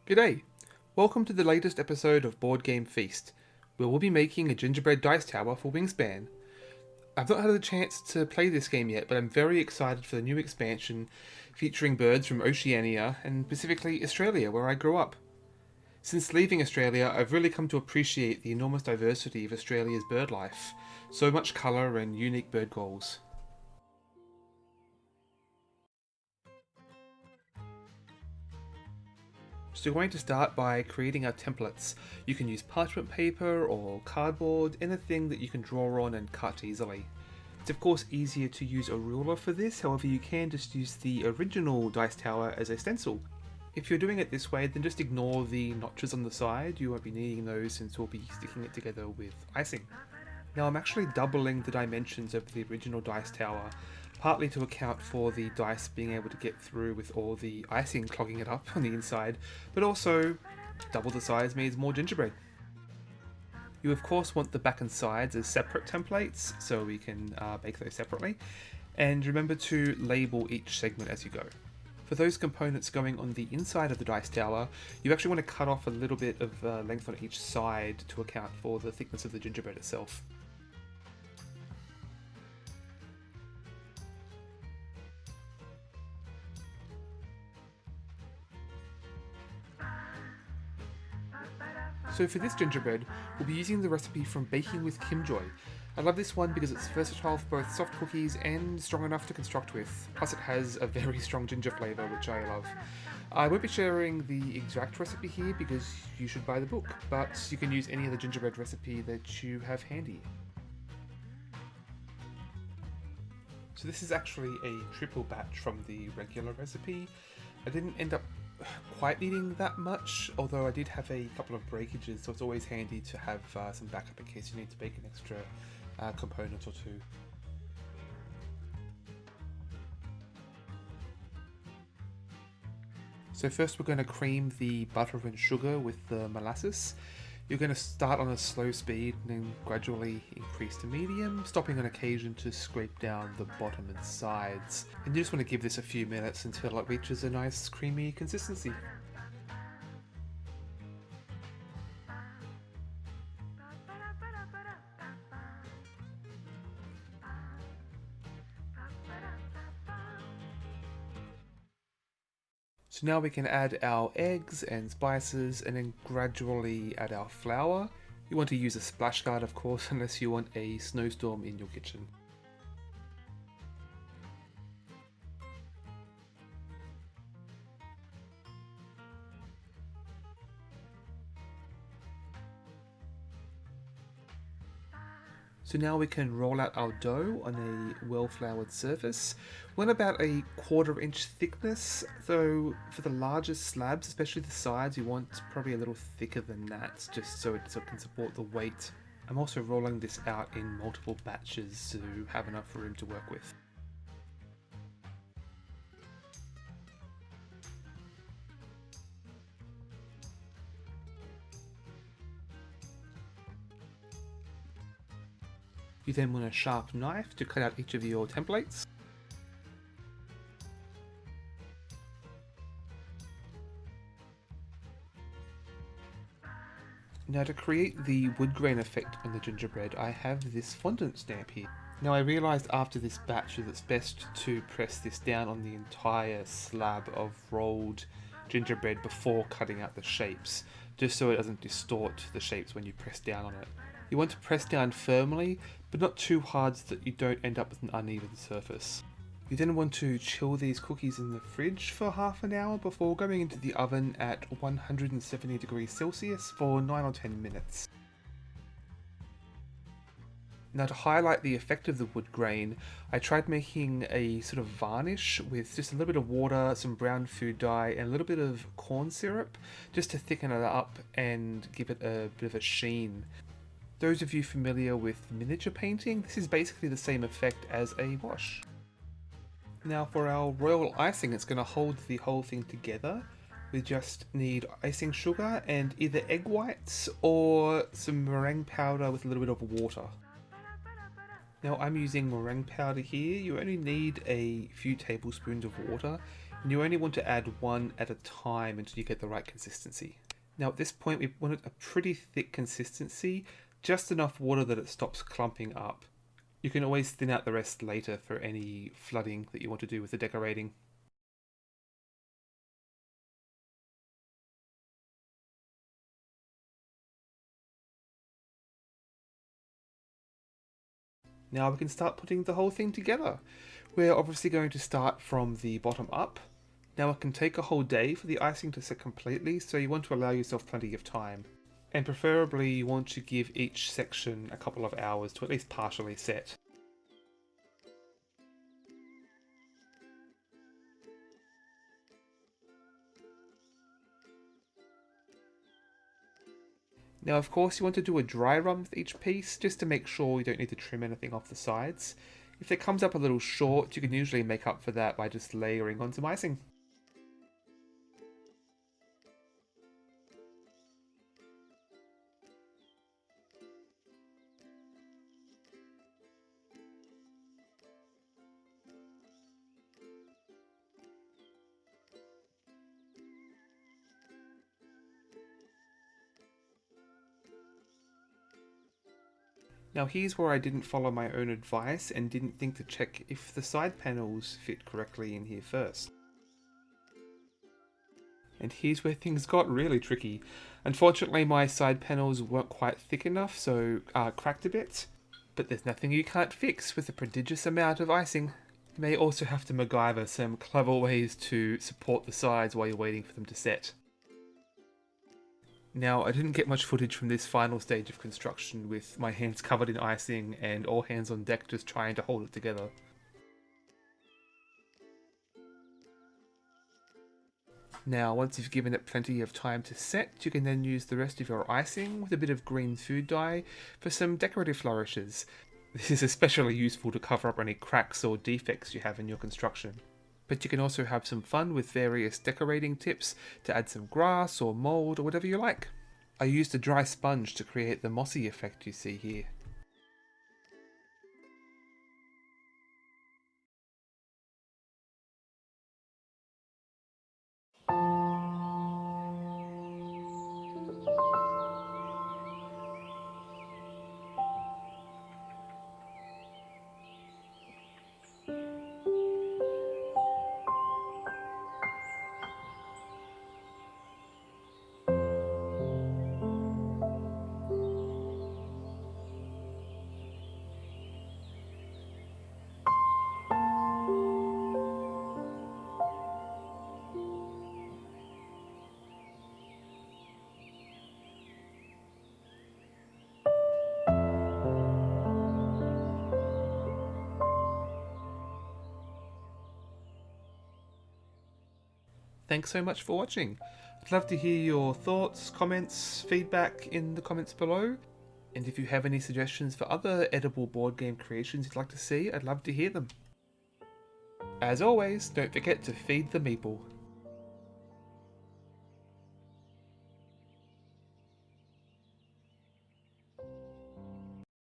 G'day! Welcome to the latest episode of Board Game Feast, where we'll be making a gingerbread dice tower for Wingspan. I've not had a chance to play this game yet, but I'm very excited for the new expansion featuring birds from Oceania and specifically Australia, where I grew up. Since leaving Australia, I've really come to appreciate the enormous diversity of Australia's bird life, so much colour and unique bird calls. So we're going to start by creating our templates. You can use parchment paper or cardboard, anything that you can draw on and cut easily. It's of course easier to use a ruler for this, however you can just use the original dice tower as a stencil. If you're doing it this way, then just ignore the notches on the side, you won't be needing those since we'll be sticking it together with icing. Now I'm actually doubling the dimensions of the original dice tower, partly to account for the dice being able to get through with all the icing clogging it up on the inside, but also double the size means more gingerbread. You of course want the back and sides as separate templates, so we can bake those separately, and remember to label each segment as you go. For those components going on the inside of the dice tower, you actually want to cut off a little bit of length on each side to account for the thickness of the gingerbread itself. So for this gingerbread, we'll be using the recipe from Baking with Kimjoy. I love this one because it's versatile for both soft cookies and strong enough to construct with, plus it has a very strong ginger flavour which I love. I won't be sharing the exact recipe here because you should buy the book, but you can use any other gingerbread recipe that you have handy. So this is actually a triple batch from the regular recipe. I didn't end up quite needing that much, although I did have a couple of breakages, so it's always handy to have some backup in case you need to bake an extra component or two. So first we're going to cream the butter and sugar with the molasses. You're going to start on a slow speed and then gradually increase to medium, stopping on occasion to scrape down the bottom and sides. And you just want to give this a few minutes until it reaches a nice creamy consistency. So now we can add our eggs and spices and then gradually add our flour. You want to use a splash guard of course, unless you want a snowstorm in your kitchen. So now we can roll out our dough on a well-floured surface. We want about a 1/4 inch thickness, though for the largest slabs, especially the sides, you want probably a little thicker than that, just so it can support the weight. I'm also rolling this out in multiple batches to have enough room to work with. You then want a sharp knife to cut out each of your templates. Now to create the wood grain effect on the gingerbread, I have this fondant stamp here. Now I realised after this batch that it's best to press this down on the entire slab of rolled gingerbread before cutting out the shapes, just so it doesn't distort the shapes when you press down on it. You want to press down firmly, but not too hard so that you don't end up with an uneven surface. You then want to chill these cookies in the fridge for half an hour before going into the oven at 170 degrees Celsius for 9 or 10 minutes. Now to highlight the effect of the wood grain, I tried making a sort of varnish with just a little bit of water, some brown food dye and a little bit of corn syrup just to thicken it up and give it a bit of a sheen. Those of you familiar with miniature painting, this is basically the same effect as a wash. Now for our royal icing, it's going to hold the whole thing together. We just need icing sugar and either egg whites or some meringue powder with a little bit of water. Now I'm using meringue powder here. You only need a few tablespoons of water. And you only want to add one at a time until you get the right consistency. Now at this point we want a pretty thick consistency, just enough water that it stops clumping up. You can always thin out the rest later for any flooding that you want to do with the decorating. Now we can start putting the whole thing together. We're obviously going to start from the bottom up. Now it can take a whole day for the icing to set completely, so you want to allow yourself plenty of time. And preferably you want to give each section a couple of hours to at least partially set. Now of course you want to do a dry run with each piece, just to make sure you don't need to trim anything off the sides. If it comes up a little short, you can usually make up for that by just layering on some icing. Now here's where I didn't follow my own advice and didn't think to check if the side panels fit correctly in here first. And here's where things got really tricky. Unfortunately my side panels weren't quite thick enough, so cracked a bit. But there's nothing you can't fix with a prodigious amount of icing. You may also have to MacGyver some clever ways to support the sides while you're waiting for them to set. Now, I didn't get much footage from this final stage of construction with my hands covered in icing and all hands on deck just trying to hold it together. Now, once you've given it plenty of time to set, you can then use the rest of your icing with a bit of green food dye for some decorative flourishes. This is especially useful to cover up any cracks or defects you have in your construction. But you can also have some fun with various decorating tips to add some grass or mould or whatever you like. I used a dry sponge to create the mossy effect you see here. Thanks so much for watching. I'd love to hear your thoughts, comments, feedback in the comments below. And if you have any suggestions for other edible board game creations you'd like to see, I'd love to hear them. As always, don't forget to feed the meeple.